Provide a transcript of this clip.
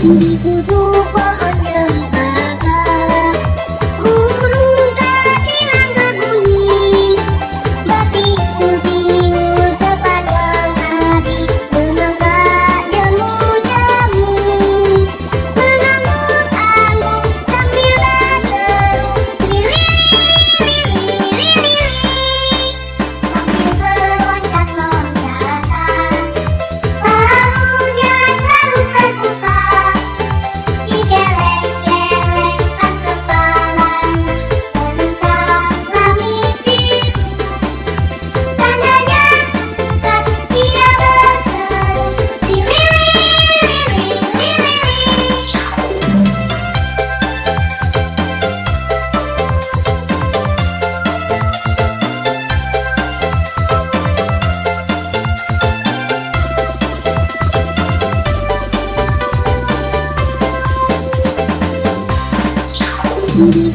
Di ujung pohon cempaka, burung tak hilang berbunyi, bersiul-siul sepanjang hari, mengangkat jemu-jemu, mengangguk-angguk sambil berseru, lili-lili-lili-lili, sambil berloncat-loncatan, bahunya selalu terbuka. Digeleng-gelengkan kepalanya, terentanglah mimpi. Tandanya suka dia berseru, lili-lili-lili-lili. Di